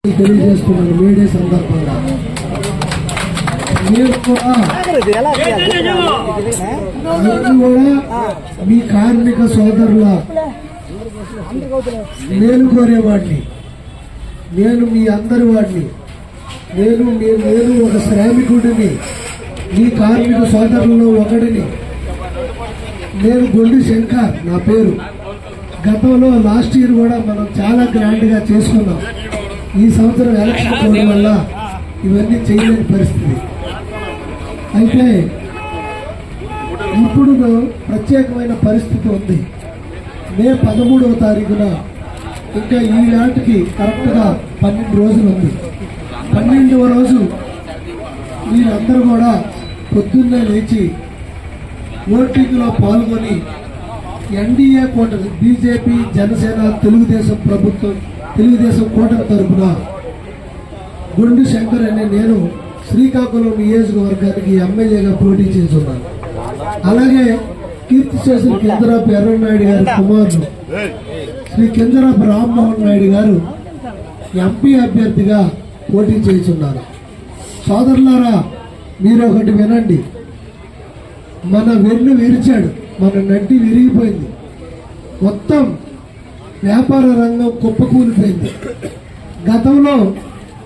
తెలియజేస్తున్నాను మేడే సందర్భంగా. మీరు కూడా మీ కార్మిక సోదరుల నేను కోరేవాడిని, నేను మీ అందరి వాడిని, నేను ఒక శ్రామికుడిని, మీ కార్మిక సోదరులలో ఒకడిని. నేను గొండి శంకర్ నా పేరు. గతంలో లాస్ట్ ఇయర్ కూడా మనం చాలా గ్రాండ్ గా చేసుకున్నాం. ఈ సంవత్సరం ఎలక్షన్ కోడ్ వల్ల ఇవన్నీ చేయలేని పరిస్థితి. అయితే ఇప్పుడు ప్రత్యేకమైన పరిస్థితి ఉంది. మే 13వ తారీఖున ఇంకా ఈ నాటికి కరెక్ట్ గా 12 రోజులు ఉంది. 12వ రోజు వీళ్ళందరూ కూడా పొద్దున్నే లేచి ఓటింగ్ లో పాల్గొని ఎన్డీఏ కూటమి బీజేపీ, జనసేన, తెలుగుదేశం కూటమి తరఫున గొండి శంకర్ అనే నేను శ్రీకాకుళం నియోజకవర్గానికి ఎమ్మెల్యేగా పోటీ చేస్తున్నాను. అలాగే కీర్తి చేసిన కింజరాపు ఎర్రనాయుడు గారి కుమారుడు శ్రీ కింజరాపు రామ్మోహన్ నాయుడు గారు ఎంపీ అభ్యర్థిగా పోటీ చేస్తున్నారు. సోదరులారా, మీరు ఒకటి వినండి. మన వెన్ను విరిచాడు, మన నడ్డి విరిగిపోయింది, మొత్తం వ్యాపార రంగం కుప్పకూలిపోయింది. గతంలో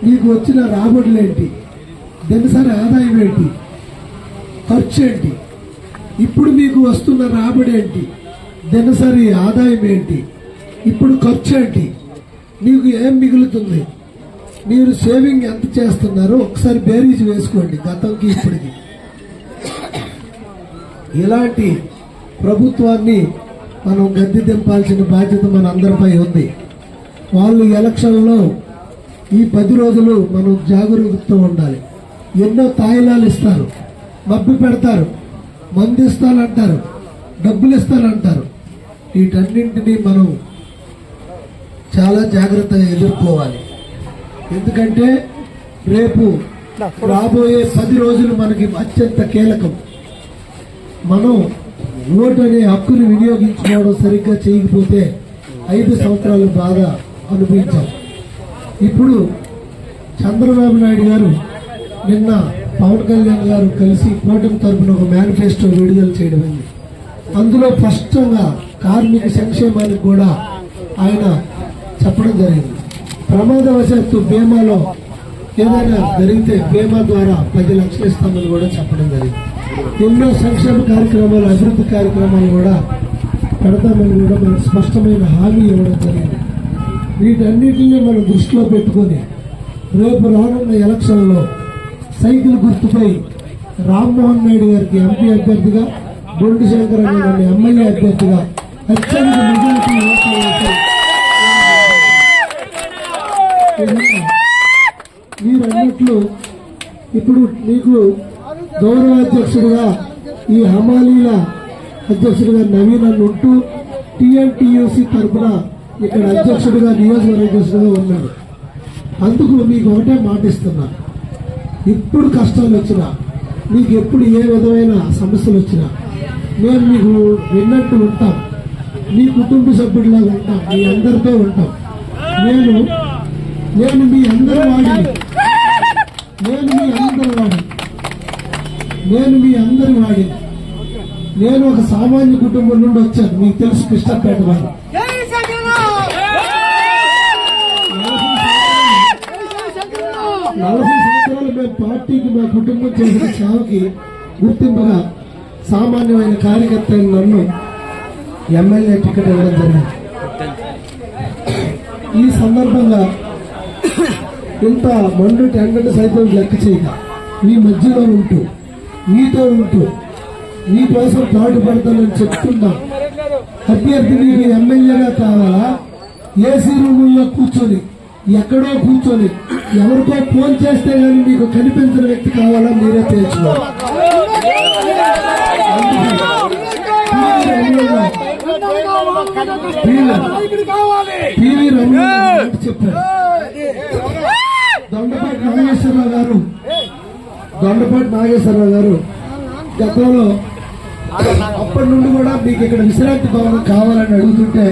మీకు వచ్చిన రాబడులేంటి, దినసరి ఆదాయం ఏంటి, ఖర్చు ఏంటి? ఇప్పుడు మీకు వస్తున్న రాబడి ఏంటి, దినసరి ఆదాయం ఏంటి, ఇప్పుడు ఖర్చు ఏంటి, మీకు ఏం మిగులుతుంది, మీరు సేవింగ్ ఎంత చేస్తున్నారో ఒకసారి బేరీజ్ వేసుకోండి గతంకి ఇప్పటికి. ఇలాంటి ప్రభుత్వాన్ని మనం గద్దె దింపాల్సిన బాధ్యత మన అందరిపై ఉంది. వాళ్ళు ఎలక్షన్లో ఈ 10 రోజులు మనం జాగరూకతతో ఉండాలి. ఎన్నో తాయిలాలు ఇస్తారు, మబ్బి పెడతారు, మందు ఇస్తానంటారు, డబ్బులు ఇస్తానంటారు. వీటన్నింటినీ మనం చాలా జాగ్రత్తగా ఎదుర్కోవాలి. ఎందుకంటే రేపు రాబోయే 10 రోజులు మనకి అత్యంత కీలకం. మనం ఓటు అనే హక్కుని వినియోగించుకోవడం సరిగ్గా చేయకపోతే 5 సంవత్సరాలు బాగా అనుభవించాం. ఇప్పుడు చంద్రబాబు నాయుడు గారు నిన్న పవన్ కళ్యాణ్ గారు కలిసి కూటమి తరఫున ఒక మేనిఫెస్టో విడుదల చేయడమైంది. అందులో స్పష్టంగా కార్మిక సంక్షేమానికి కూడా ఆయన చెప్పడం జరిగింది. ప్రమాదవశాత్తు బీమాలో ఏదైనా జరిగితే బీమా ద్వారా 10 లక్షలు ఇస్తామని కూడా చెప్పడం జరిగింది. ఎన్నో సంక్షేమ కార్యక్రమాలు, అభివృద్ధి కార్యక్రమాలు కూడా పెడతామని కూడా మనకు స్పష్టమైన హామీ ఇవ్వడం జరిగింది. వీటన్నిటినీ మనం దృష్టిలో పెట్టుకుని రేపు రానున్న ఎలక్షన్లో సైకిల్ గుర్తుపై రామ్మోహన్ నాయుడు గారికి ఎంపీ అభ్యర్థిగా, గొండి శంకర్ అనే ఎమ్మెల్యే అభ్యర్థిగా అత్యంత మెజారిటీ మీరు అన్నట్లు ఇప్పుడు మీకు గౌరవ అధ్యక్షుడిగా ఈ హమాలీల అధ్యక్షుడిగా నవీన్ అని ఉంటూ టీఎన్టీయూసీ తరఫున ఇక్కడ అధ్యక్షుడిగా, నియోజకవర్గ అధ్యక్షుడిగా ఉన్నాడు. అందుకు మీకు ఒకటే మాటిస్తున్నా, ఇప్పుడు కష్టాలు వచ్చినా, మీకు ఎప్పుడు ఏ విధమైన సమస్యలు వచ్చినా మేము మీకు విన్నట్టు ఉంటాం, మీ కుటుంబ సభ్యుడిలాగా ఉంటాం, మీ అందరితో ఉంటాం. నేను మీ అందరి వాడిని, నేను ఒక సామాన్య కుటుంబం నుండి వచ్చాను. మీకు తెలుసు, కృష్ణపేట వాడు. 40 సంవత్సరాలు మేము పార్టీకి, మా కుటుంబం చేసిన సేవకి గుర్తింపుగా సామాన్యమైన కార్యకర్త నన్ను ఎమ్మెల్యే టికెట్ ఇవ్వడం జరిగింది. ఈ సందర్భంగా ఇంత మండు టెండర్ సైతం లెక్క చేయక మీ మధ్యలో ఉంటూ, మీతో ఉంటూ, మీకోసం పాటుపడతానని చెప్తున్నా. అభ్యర్థి మీకు ఎమ్మెల్యేగా కావాలా, ఏసీ రూముల్లో కూర్చొని, ఎక్కడో కూర్చొని ఎవరికో ఫోన్ చేస్తే గానీ మీకు కనిపించిన వ్యక్తి కావాలా, మీరే తేల్చుకోవాలి. టీవీ రమణ చెప్పారు. దొండపాటి నాగేశ్వరరావు గారు గతంలో అప్పటి నుండి కూడా మీకు ఇక్కడ విశ్రాంతి భవనం కావాలని అడుగుతుంటే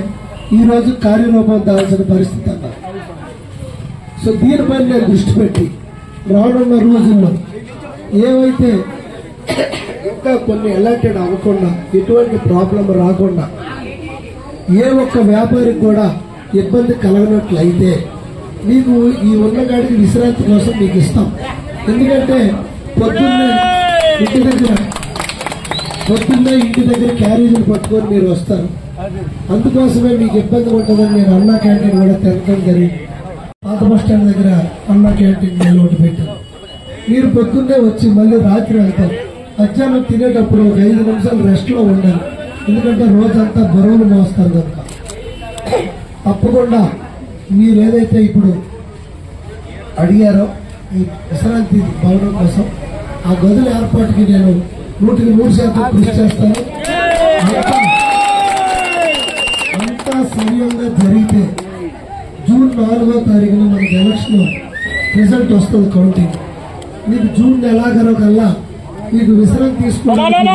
ఈ రోజు కార్యరూపం దాల్సిన పరిస్థితి అన్నారు. సో దీనిపైన నేను దృష్టి పెట్టి రానున్న రోజుల్లో ఏవైతే ఇంకా కొన్ని ఎలాంటెడ్ అవ్వకుండా ఎటువంటి ప్రాబ్లం రాకుండా ఏ ఒక్క వ్యాపారికి కూడా ఇబ్బంది కలగనట్లయితే మీకు ఈ ఉన్నగాడికి విశ్రాంతి కోసం మీకు ఇస్తాం. ఎందుకంటే పొద్దున్నే ఇంటి దగ్గర క్యారేజీలు పట్టుకొని మీరు వస్తారు. అందుకోసమే మీకు ఇబ్బంది ఉంటుందని నేను అన్నా క్యాంటీన్ కూడా తెరవడం జరిగింది. పాత బస్ స్టాండ్ దగ్గర అన్నా క్యాంటీన్ నిలబడి పెట్టాను. మీరు పొద్దున్నే వచ్చి మళ్ళీ రాత్రి వెళ్తారు. మధ్యాహ్నం తినేటప్పుడు ఒక 5 నిమిషాలు రెస్ట్ లో ఉండాలి. ఎందుకంటే రోజంతా బరువులు మోస్తారు కనుక. తప్పకుండా మీరు ఏదైతే ఇప్పుడు అడిగారో ఈ విశ్రాంతి భవనం కోసం ఆ గదుల ఏర్పాటుకి నేను 100% కృషి చేస్తాను. అంతా సమయంగా జరిగితే జూన్ 4వ తారీఖున మనకి ఎలక్షన్ రిజల్ట్ వస్తుంది కౌంటింగ్. మీకు జూన్ నెలాఖరు కల్లా మీకు విశ్రాంతి తీసుకోవడానికి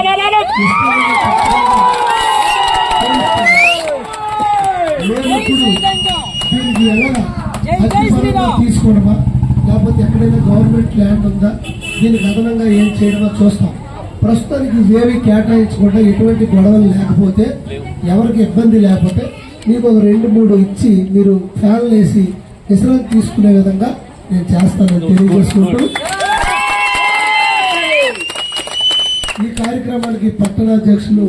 దీనికి ఎలా తీసుకోవడమా లేకపోతే ఎక్కడైనా గవర్నమెంట్ ల్యాండ్ ఉందా దీనికి అదనంగా ఏం చేయడమో చూస్తాం. ప్రస్తుతానికి ఏవి కేటాయించకుండా ఎటువంటి గొడవలు లేకపోతే ఎవరికి ఇబ్బంది లేకపోతే మీకు ఒక 2-3 ఇచ్చి మీరు ఫ్యాన్లు వేసి విశ్రాంతి తీసుకునే విధంగా నేను చేస్తానని తెలియజేసుకుంటూ ఈ కార్యక్రమానికి పట్టణాధ్యక్షులు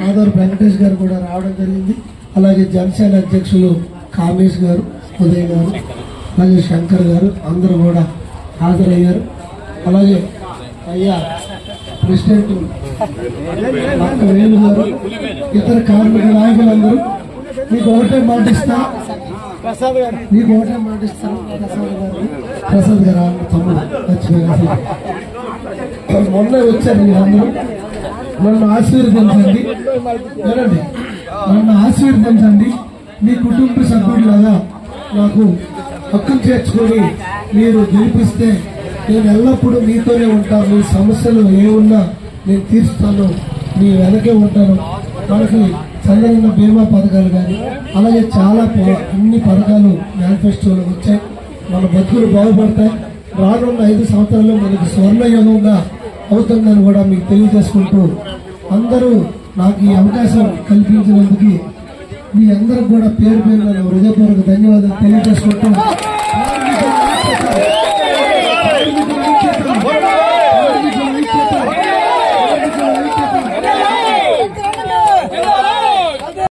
ఆధార్ వెంకటేష్ గారు కూడా రావడం జరిగింది. అలాగే జనసేన అధ్యక్షులు కామేష్ గారు, ఉదయ్ గారు, అలాగే శంకర్ గారు అందరూ కూడా హాజరయ్యారు. అలాగే అయ్యా ప్రెసిడెంట్ వేణు గారు, ఇతర కార్మిక నాయకులందరూ మీకు ఒకటే మాటిస్తా ప్రసాద్ గారు ప్రసాద్ గారు తమ్ముడు మర్చిపోయారు. మొన్న వచ్చారు మీరందరూ. నన్ను ఆశీర్వదించండి. వినండి, నన్ను ఆశీర్వదించండి. మీ కుటుంబ సభ్యులాగా నాకు హక్కును చేర్చుకొని మీరు గెలిపిస్తే నేను ఎల్లప్పుడూ మీతోనే ఉంటాను. మీ సమస్యలు ఏమున్నా నేను తీరుస్తాను, మీ వెనకే ఉంటాను. మనకి చంద్రన్న బీమా పథకాలు కానీ అలాగే చాలా అన్ని పథకాలు మేనిఫెస్టోలో వచ్చాయి. మన బతుకులు బాగుపడతాయి. రానున్న 5 సంవత్సరాల్లో మనకి స్వర్ణయుగంగా అవుతుందని కూడా మీకు తెలియజేసుకుంటూ అందరూ నాకు ఈ అవకాశం కల్పించినందుకు మీ అందరికి కూడా పేరు పేరు హృదయపూర్వక ధన్యవాదాలు తెలియజేసుకుంటూ